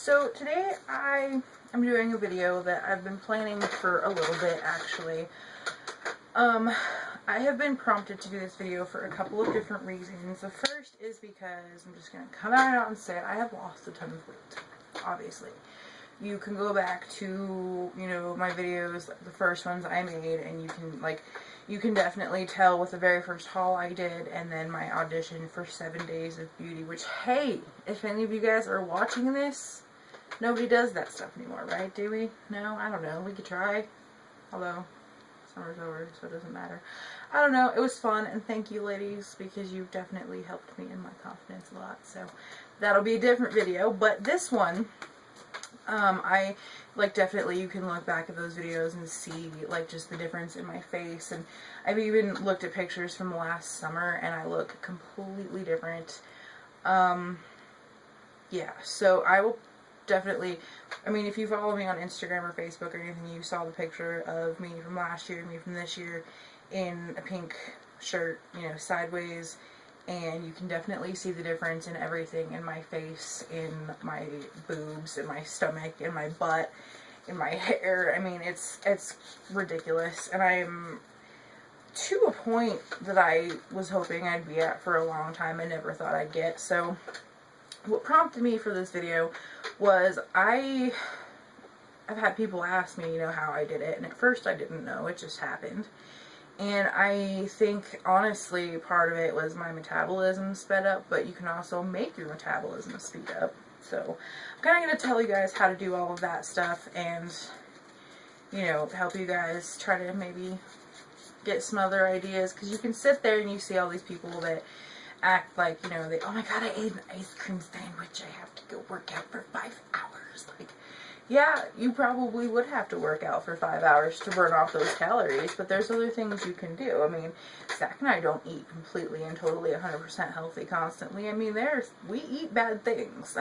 So today I am doing a video that I've been planning for a little bit actually. I have been prompted to do this video for a couple of different reasons. The first is because I'm just going to come out and say I have lost a ton of weight, obviously. You can go back to, you know, my videos, the first ones I made, and you can definitely tell with the very first haul I did, and then my audition for 7 Days of Beauty, which, hey, if any of you guys are watching this, nobody does that stuff anymore, right? Do we? No? I don't know. We could try. Although, summer's over, so it doesn't matter. I don't know. It was fun, and thank you, ladies, because you've definitely helped me in my confidence a lot, so that'll be a different video. But this one, definitely you can look back at those videos and see, just the difference in my face, and I've even looked at pictures from last summer, and I look completely different. Yeah, so I will definitely, if you follow me on Instagram or Facebook or anything, you saw the picture of me from last year, me from this year, in a pink shirt, sideways, and you can definitely see the difference in everything, in my face, in my boobs, in my stomach, in my butt, in my hair. It's ridiculous, and I'm to a point that I was hoping I'd be at for a long time. I never thought I'd get. So what prompted me for this video was I've had people ask me, how I did it, and at first I didn't know. It just happened. And I think, honestly, part of it was my metabolism sped up, but you can also make your metabolism speed up. So I'm kind of going to tell you guys how to do all of that stuff and, help you guys try to maybe get some other ideas. Because you can sit there and you see all these people that act like, they, oh my god, I ate an ice cream sandwich, I have to go work out for 5 hours. Yeah, you probably would have to work out for 5 hours to burn off those calories, but there's other things you can do. Zach and I don't eat completely and totally 100% healthy constantly. We eat bad things.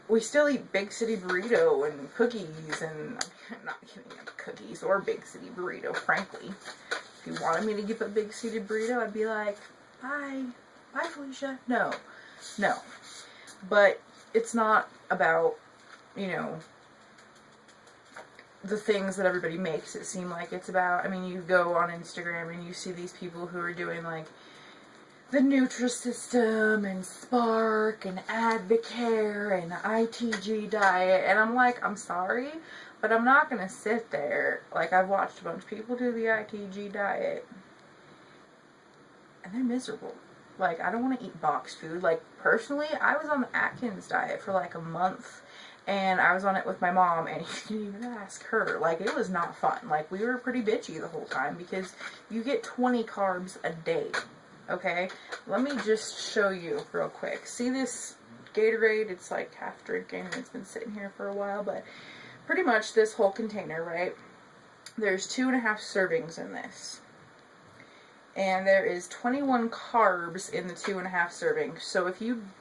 We still eat Big City Burrito and cookies, and I'm not giving up cookies or Big City Burrito, frankly. If you wanted me to give a Big City Burrito, I'd be like, bye. Bye, Felicia. No. But it's not about, the things that everybody makes it seem like it's about. You go on Instagram and you see these people who are doing, the Nutrisystem and Spark and Advocare and ITG diet, and I'm like, I'm sorry, but I'm not going to sit there. I've watched a bunch of people do the ITG diet, and they're miserable. I don't want to eat boxed food. Personally, I was on the Atkins diet for a month, and I was on it with my mom, and you can even ask her. It was not fun. We were pretty bitchy the whole time, because you get 20 carbs a day, okay? Let me just show you real quick. See this Gatorade? It's half drinking, and it's been sitting here for a while, but pretty much this whole container, right? There's 2.5 servings in this. And there is 21 carbs in the 2.5 servings. So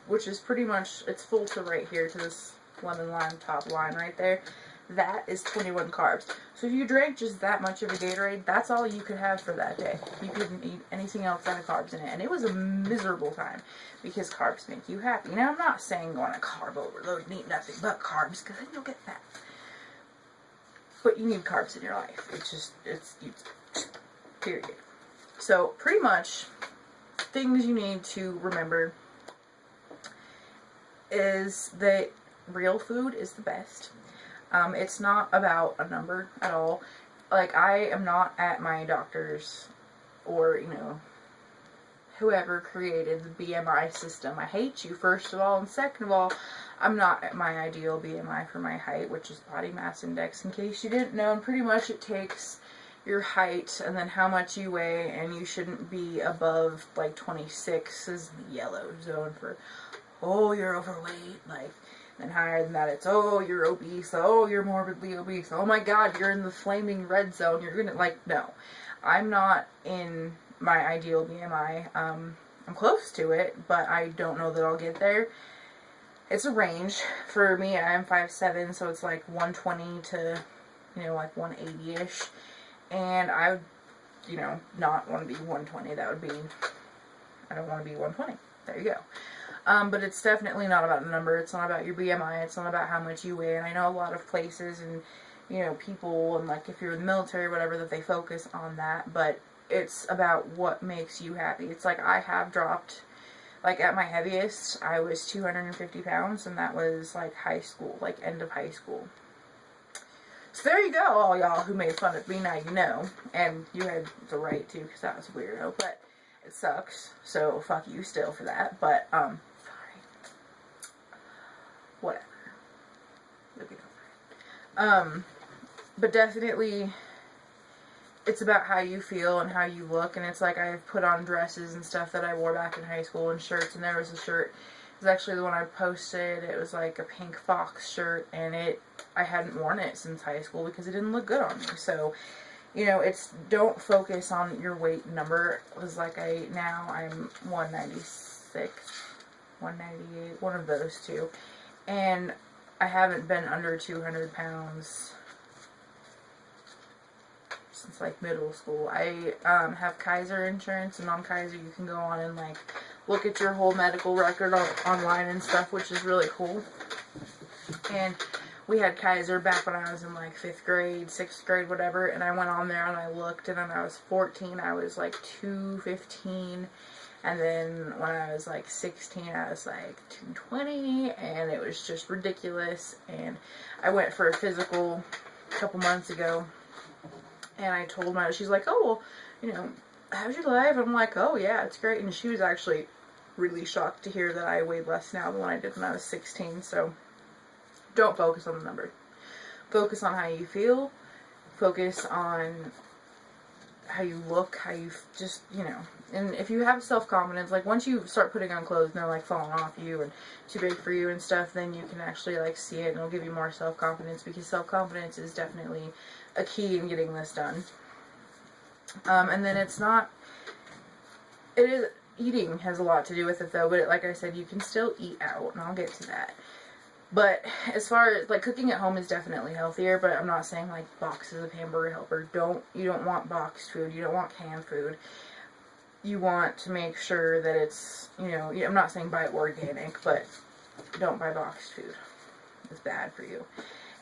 which is pretty much, it's full to right here, to this lemon lime top line right there. That is 21 carbs. So if you drank just that much of a Gatorade, that's all you could have for that day. You couldn't eat anything else that had carbs in it. And it was a miserable time, because carbs make you happy. Now, I'm not saying go on a carb overload and eat nothing but carbs, because then you'll get fat. But you need carbs in your life. It's period. So, pretty much, things you need to remember is that real food is the best. It's not about a number at all. I am not at my doctor's or, whoever created the BMI system. I hate you, first of all, and second of all, I'm not at my ideal BMI for my height, which is body mass index, in case you didn't know, and pretty much it takes your height and then how much you weigh, and you shouldn't be above 26 is the yellow zone for, oh, you're overweight. Then higher than that, it's, oh, you're obese, oh, you're morbidly obese, oh my god, you're in the flaming red zone, you're gonna, no, I'm not in my ideal BMI. I'm close to it, but I don't know that I'll get there. It's a range. For me, I'm 5'7", so it's 120 to 180-ish. And I would, not want to be 120. That would be, I don't want to be 120. There you go. But it's definitely not about a number. It's not about your BMI. It's not about how much you weigh. And I know a lot of places and, you know, people, and like if you're in the military or whatever, that they focus on that. But it's about what makes you happy. It's like I have dropped, like at my heaviest, I was 250 pounds, and that was like high school, like end of high school. So there you go, all y'all who made fun of me, now you know. And you had the right to, because that was a weirdo, but it sucks. So fuck you still for that, but, sorry. Whatever. Look it over. But definitely, it's about how you feel and how you look, and it's like I've put on dresses and stuff that I wore back in high school and shirts, and there was a shirt, it was actually the one I posted, it was like a pink fox shirt, and I hadn't worn it since high school because it didn't look good on me. So, you know, it's, don't focus on your weight number. It was like now I'm 196, 198, one of those two, and I haven't been under 200 pounds since like middle school. I have Kaiser insurance, and on Kaiser you can go on and like look at your whole medical record online and stuff, which is really cool. And we had Kaiser back when I was in like 5th grade, 6th grade, whatever, and I went on there and I looked, and when I was 14 I was like 215, and then when I was like 16 I was like 220, and it was just ridiculous. And I went for a physical a couple months ago, and I told my, she's like, oh, well, you know, how's your life? I'm like, oh yeah, it's great. And she was actually really shocked to hear that I weighed less now than what I did when I was 16. So don't focus on the number. Focus on how you feel. Focus on how you look, how you just, you know. And if you have self-confidence, like once you start putting on clothes and they're like falling off you and too big for you and stuff, then you can actually like see it, and it'll give you more self-confidence, because self-confidence is definitely a key in getting this done. And then it is, eating has a lot to do with it though, but like I said, you can still eat out, and I'll get to that. But as far as like cooking at home is definitely healthier, but I'm not saying like boxes of Hamburger Helper. You don't want boxed food, you don't want canned food. You want to make sure that it's, you know, I'm not saying buy organic, but don't buy boxed food. It's bad for you.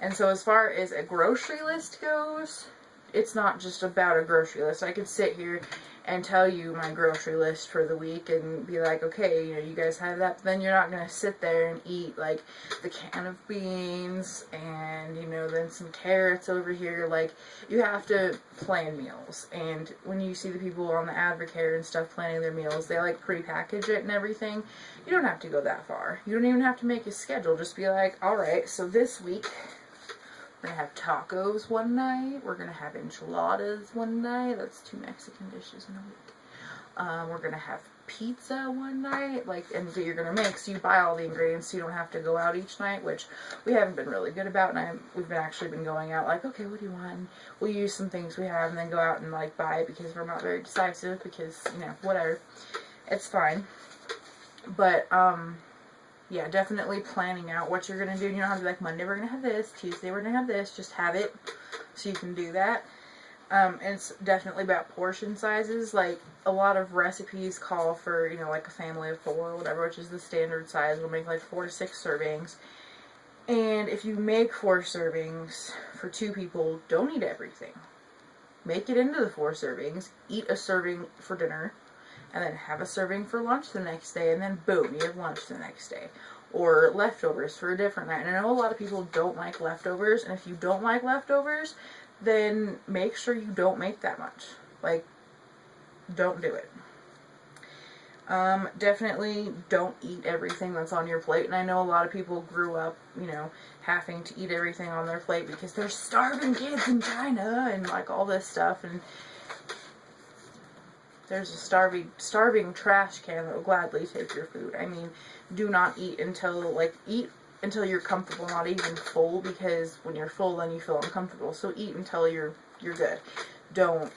And so as far as a grocery list goes, it's not just about a grocery list. I could sit here and tell you my grocery list for the week and be like, okay, you know, you guys have that, but then you're not going to sit there and eat like the can of beans and, you know, then some carrots over here. Like, you have to plan meals. And when you see the people on the Advocare and stuff planning their meals, they like pre-package it and everything. You don't have to go that far. You don't even have to make a schedule. Just be like, alright, so this week we're going to have tacos one night. We're going to have enchiladas one night. That's 2 Mexican dishes in a week. We're going to have pizza one night. Like, and you're going to make, so you buy all the ingredients so you don't have to go out each night, which we haven't been really good about. And we've actually been going out like, okay, what do you want? And we'll use some things we have and then go out and like buy it, because we're not very decisive, because, you know, whatever. It's fine. But, yeah, definitely planning out what you're going to do. You don't have to be like, Monday we're going to have this, Tuesday we're going to have this. Just have it so you can do that. And it's definitely about portion sizes. Like, a lot of recipes call for, you know, like a family of 4 or whatever, which is the standard size. We'll make like 4 to 6 servings. And if you make 4 servings for 2 people, don't eat everything. Make it into the 4 servings. Eat a serving for dinner. And then have a serving for lunch the next day, and then boom, you have lunch the next day. Or leftovers for a different night. And I know a lot of people don't like leftovers, and if you don't like leftovers, then make sure you don't make that much. Like, don't do it. Definitely don't eat everything that's on your plate. And I know a lot of people grew up, you know, having to eat everything on their plate because there's starving kids in China and like all this stuff, and there's a starving trash can that will gladly take your food. I mean, do not eat until you're comfortable, not even full, because when you're full then you feel uncomfortable. So eat until you're good. Don't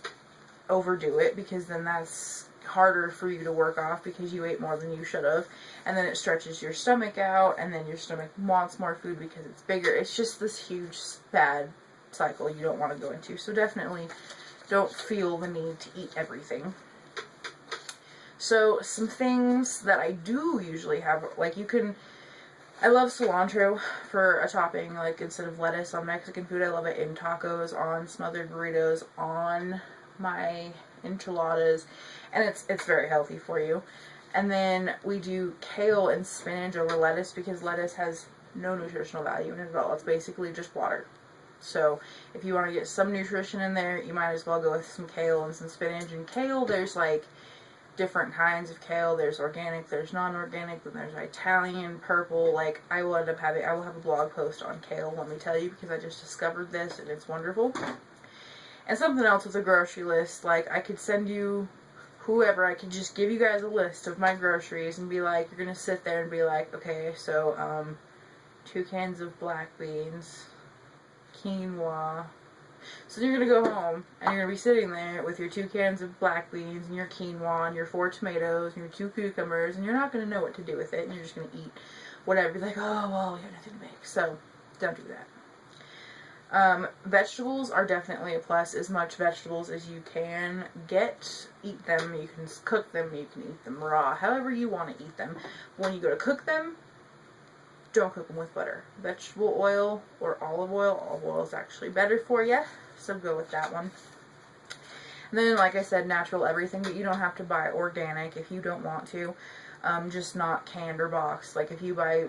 overdo it, because then that's harder for you to work off because you ate more than you should have. And then it stretches your stomach out, and then your stomach wants more food because it's bigger. It's just this huge bad cycle you don't want to go into. So definitely don't feel the need to eat everything. So some things that I do usually have, like I love cilantro for a topping, like instead of lettuce on Mexican food. I love it in tacos, on smothered burritos, on my enchiladas, and it's very healthy for you. And then we do kale and spinach over lettuce because lettuce has no nutritional value in it at all. It's basically just water. So if you want to get some nutrition in there, you might as well go with some kale and some spinach. And kale, there's like different kinds of kale. There's organic, there's non-organic, then there's Italian, purple. Like, I will have a blog post on kale, let me tell you, because I just discovered this and it's wonderful. And something else with a grocery list, like I could send you whoever, I could just give you guys a list of my groceries and be like, you're gonna sit there and be like, okay, so 2 cans of black beans, quinoa. So you're going to go home, and you're going to be sitting there with your 2 cans of black beans, and your quinoa, and your 4 tomatoes, and your 2 cucumbers, and you're not going to know what to do with it, and you're just going to eat whatever. Be like, oh, well, we have nothing to make. So, don't do that. Vegetables are definitely a plus. As much vegetables as you can get, eat them. You can cook them, you can eat them raw, however you want to eat them. When you go to cook them, don't cook them with butter. Vegetable oil or olive oil is actually better for you, so go with that one. And then, like I said, natural everything, but you don't have to buy organic if you don't want to. Just not canned or boxed. Like if you buy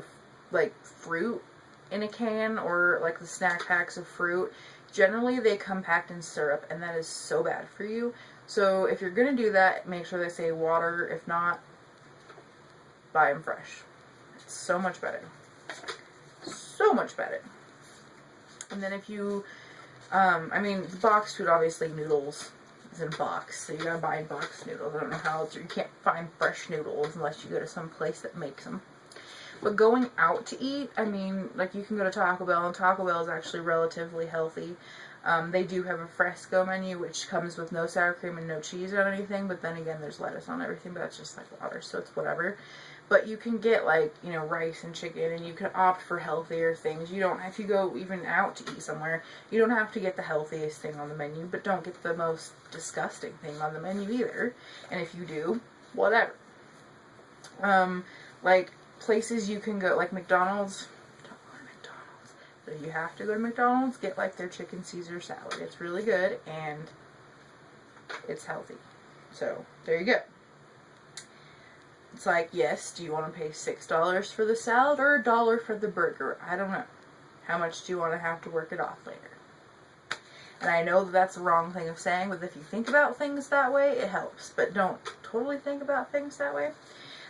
like fruit in a can or like the snack packs of fruit, generally they come packed in syrup, and that is so bad for you. So if you're going to do that, make sure they say water. If not, buy them fresh. It's so much better. So much better. And then if you, boxed food, obviously noodles is in a box, so you gotta buy boxed noodles. I don't know how else, you can't find fresh noodles unless you go to some place that makes them. But going out to eat, like you can go to Taco Bell, and Taco Bell is actually relatively healthy. They do have a fresco menu, which comes with no sour cream and no cheese or anything, but then again, there's lettuce on everything, but that's just like water, so it's whatever. But you can get, like, rice and chicken, and you can opt for healthier things. You don't, if you go even out to eat somewhere, you don't have to get the healthiest thing on the menu, but don't get the most disgusting thing on the menu either. And if you do, whatever. Like, places you can go, like McDonald's. Don't go to McDonald's. But if you have to go to McDonald's, get, like, their chicken Caesar salad. It's really good, and it's healthy. So, there you go. It's like, yes, do you want to pay $6 for the salad or $1 for the burger? I don't know. How much do you want to have to work it off later? And I know that that's the wrong thing of saying, but if you think about things that way, it helps. But don't totally think about things that way.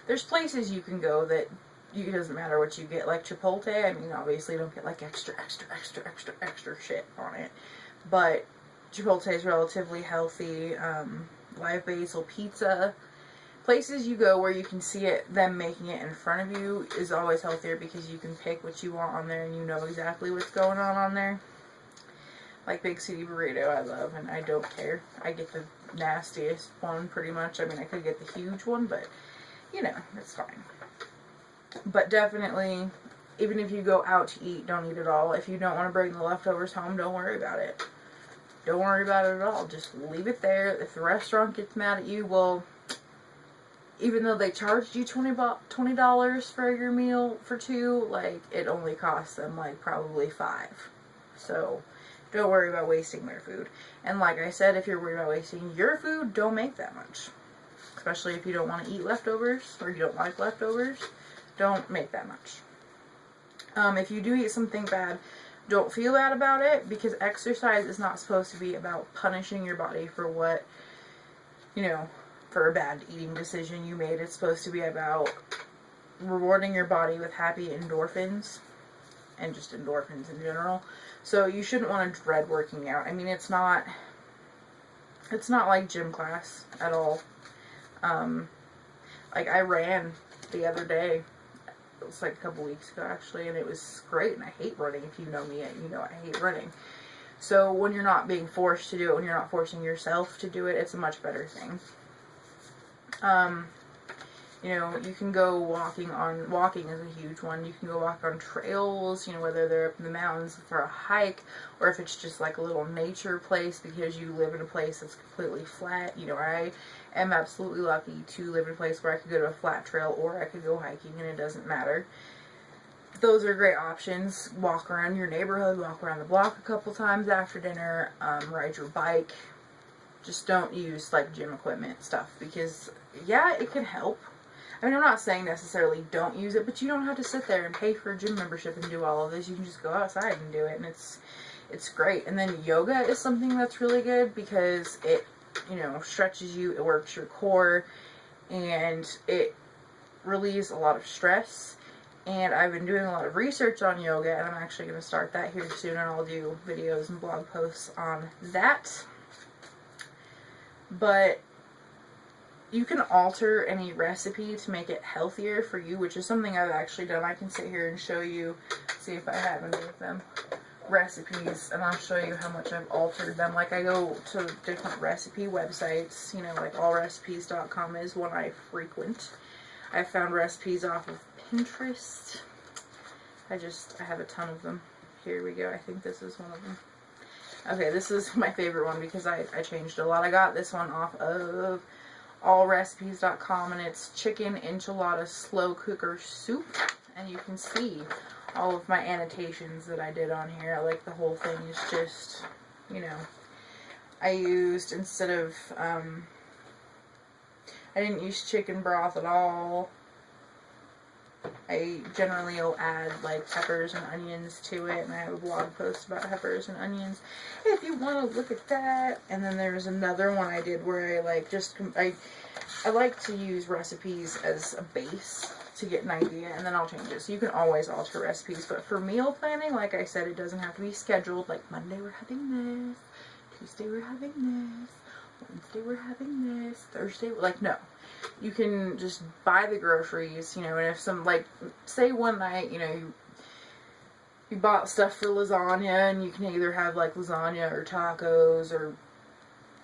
There's places you can go that it doesn't matter what you get. Like Chipotle, obviously don't get like extra shit on it. But Chipotle is relatively healthy. Live Basil Pizza. Places you go where you can see them making it in front of you is always healthier because you can pick what you want on there and you know exactly what's going on there. Like Big City Burrito, I love, and I don't care. I get the nastiest one pretty much. I could get the huge one, but it's fine. But definitely, even if you go out to eat, don't eat it all. If you don't want to bring the leftovers home, don't worry about it. Don't worry about it at all. Just leave it there. If the restaurant gets mad at you, well, even though they charged you $20 for your meal for 2, like, it only costs them, like, probably 5. So, don't worry about wasting their food. And like I said, if you're worried about wasting your food, don't make that much. Especially if you don't want to eat leftovers, or you don't like leftovers, don't make that much. If you do eat something bad, don't feel bad about it, because exercise is not supposed to be about punishing your body for what, for a bad eating decision you made. It's supposed to be about rewarding your body with happy endorphins, and just endorphins in general. So you shouldn't want to dread working out. It's not like gym class at all. Like I ran the other day. It was like a couple weeks ago actually, and it was great, and I hate running. If you know me, you know I hate running. So when you're not being forced to do it, when you're not forcing yourself to do it, it's a much better thing. You know, you can go walking is a huge one. You can go walk on trails, you know, whether they're up in the mountains for a hike, or if it's just like a little nature place because you live in a place that's completely flat. You know, I am absolutely lucky to live in a place where I could go to a flat trail or I could go hiking and it doesn't matter. Those are great options. Walk around your neighborhood, walk around the block a couple times after dinner, ride your bike. Just don't use like gym equipment stuff because, yeah, it can help. I mean, I'm not saying necessarily don't use it, but you don't have to sit there and pay for a gym membership and do all of this. You can just go outside and do it, and it's great. And then yoga is something that's really good because it, you know, stretches you, it works your core, and it relieves a lot of stress. And I've been doing a lot of research on yoga, and I'm actually going to start that here soon, and I'll do videos and blog posts on that. But you can alter any recipe to make it healthier for you, which is something I've actually done. I can sit here and show you, see if I have any of them, recipes, and I'll show you how much I've altered them. Like, I go to different recipe websites, you know, like allrecipes.com is one I frequent. I found recipes off of Pinterest. I have a ton of them. Here we go. I think this is one of them. Okay, this is my favorite one because I changed a lot. I got this one off of allrecipes.com, and it's chicken enchilada slow cooker soup, and you can see all of my annotations that I did on here. Like, the whole thing is just, you know, I used, instead of I didn't use chicken broth at all. I generally will add like peppers and onions to it, and I have a blog post about peppers and onions if you want to look at that. And then there's another one I did where I like I like to use recipes as a base to get an idea, and then I'll change it. So you can always alter recipes, but for meal planning, like I said, it doesn't have to be scheduled. Like, Monday we're having this, Tuesday we're having this, Wednesday we're having this, Thursday, like, no. You can just buy the groceries, you know, and if some, like, say one night, you know, you bought stuff for lasagna, and you can either have, like, lasagna or tacos or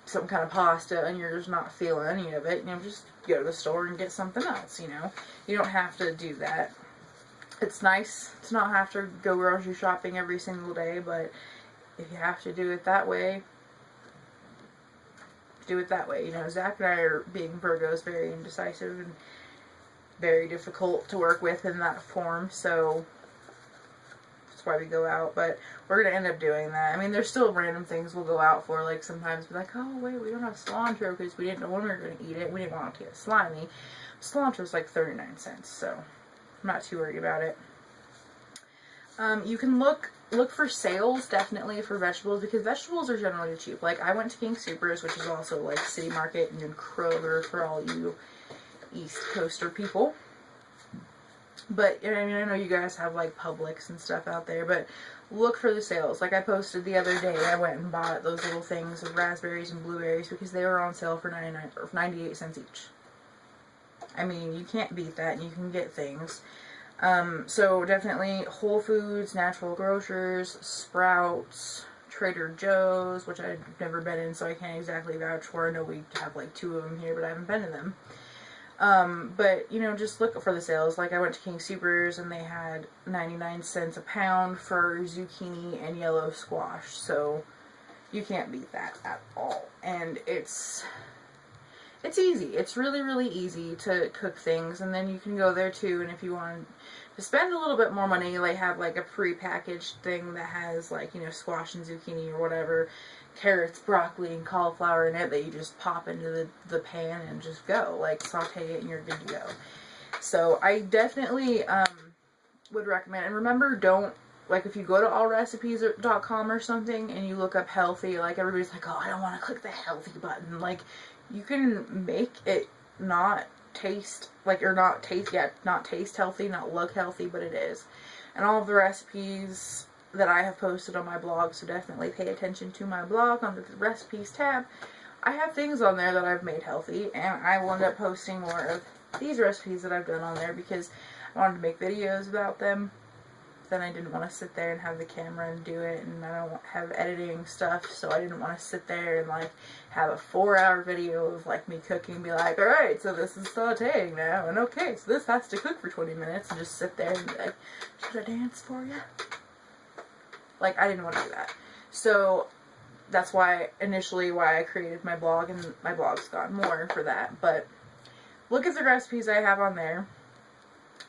some kind of pasta, and you're just not feeling any of it, you know, just go to the store and get something else, you know. You don't have to do that. It's nice to not have to go grocery shopping every single day, but if you have to do it that way, do it that way. You know, Zach and I are, being Virgos, very indecisive and very difficult to work with in that form, so that's why we go out. But we're going to end up doing that. I mean, there's still random things we'll go out for, like sometimes be like, oh wait, we don't have cilantro because we didn't know when we were going to eat it. We didn't want it to get slimy. Cilantro's like 39 cents, so I'm not too worried about it. You can look for sales, definitely, for vegetables, because vegetables are generally cheap. Like, I went to King Soopers, which is also like City Market, and then Kroger for all you East Coaster people. But, I mean, I know you guys have like Publix and stuff out there, but look for the sales. Like, I posted the other day, I went and bought those little things of raspberries and blueberries because they were on sale for 98 cents each. I mean, you can't beat that, and you can get things. So definitely Whole Foods, Natural Grocers, Sprouts, Trader Joe's, which I've never been in, so I can't exactly vouch for. I know we have like 2 of them here, but I haven't been to them. But, you know, just look for the sales. Like, I went to King Soopers, and they had 99 cents a pound for zucchini and yellow squash, so you can't beat that at all. And it's easy. It's really, really easy to cook things, and then you can go there too, and if you want to spend a little bit more money, like, have like a pre-packaged thing that has, like, you know, squash and zucchini or whatever, carrots, broccoli, and cauliflower in it that you just pop into the pan and just go, like, saute it and you're good to go. So I definitely would recommend, and remember, don't, like, if you go to allrecipes.com or something and you look up healthy, like, everybody's like, oh, I don't want to click the healthy button. Like, you can make it not taste, like, or not taste healthy, not look healthy, but it is. And all of the recipes that I have posted on my blog, so definitely pay attention to my blog on the recipes tab. I have things on there that I've made healthy, and I will end up posting more of these recipes that I've done on there because I wanted to make videos about them. then I didn't want to sit there and have the camera and do it, and I don't have editing stuff, so I didn't want to sit there and like have a 4-hour video of like me cooking and be like, alright, so this is sauteing now, and okay, so this has to cook for 20 minutes, and just sit there and be like, should I dance for you? Like, I didn't want to do that. So that's why initially why I created my blog, and my blog's gotten more for that. But look at the recipes I have on there.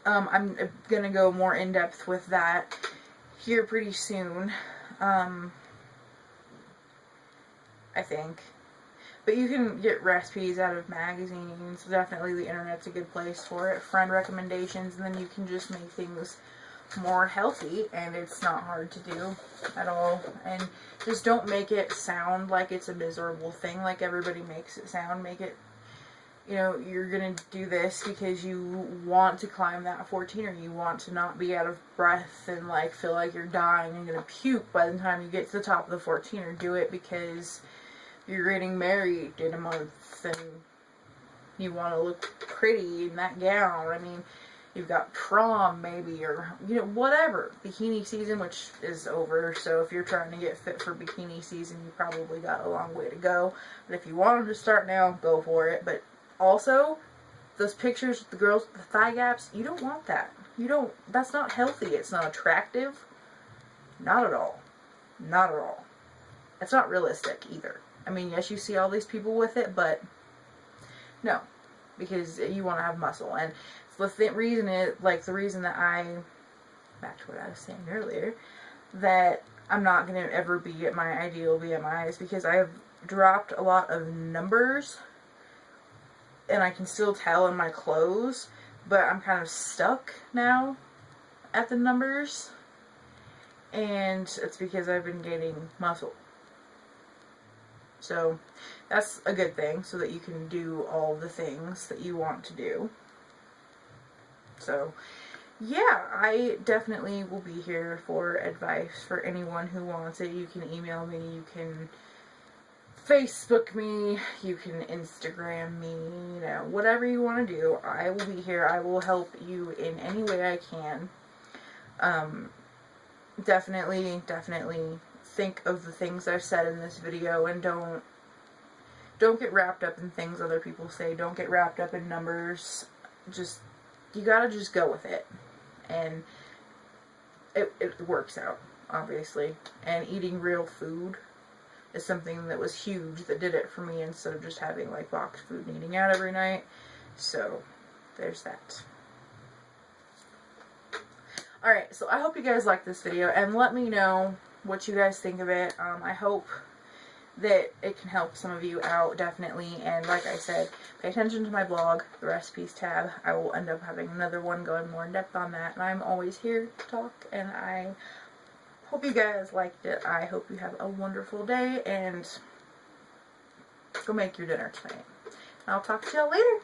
I'm gonna go more in depth with that here pretty soon, I think. But you can get recipes out of magazines. Definitely the internet's a good place for it. Friend recommendations, and then you can just make things more healthy, and it's not hard to do at all. And just don't make it sound like it's a miserable thing like everybody makes it sound. Make it, you know, you're gonna do this because you want to climb that 14, or you want to not be out of breath and like feel like you're dying and gonna puke by the time you get to the top of the 14, or do it because you're getting married in a month and you want to look pretty in that gown. I mean, you've got prom maybe, or, you know, whatever. Bikini season, which is over, so if you're trying to get fit for bikini season, you probably got a long way to go. But if you wanted to start now, go for it. But also, those pictures with the girls with the thigh gaps, you don't want that. You don't, that's not healthy. It's not attractive. Not at all. Not at all. It's not realistic either. I mean, yes, you see all these people with it, but no, because you want to have muscle. And the reason is, like, the reason that back to what I was saying earlier, that I'm not going to ever be at my ideal BMI is because I have dropped a lot of numbers, and I can still tell in my clothes, but I'm kind of stuck now at the numbers, and it's because I've been gaining muscle. So that's a good thing, so that you can do all the things that you want to do. So yeah, I definitely will be here for advice for anyone who wants it. You can email me, you can Facebook me, you can Instagram me, you know, whatever you want to do, I will be here. I will help you in any way I can. Definitely think of the things I've said in this video, and don't get wrapped up in things other people say. Don't get wrapped up in numbers. Just, you gotta just go with it. And it works out, obviously. And eating real food is something that was huge, that did it for me, instead of just having like boxed food and eating out every night. So there's that. Alright, so I hope you guys liked this video, and let me know what you guys think of it. I hope that it can help some of you out, definitely. And like I said, pay attention to my blog, the recipes tab. I will end up having another one going more in depth on that, and I'm always here to talk, and I hope you guys liked it. I hope you have a wonderful day, and go make your dinner tonight. I'll talk to y'all later.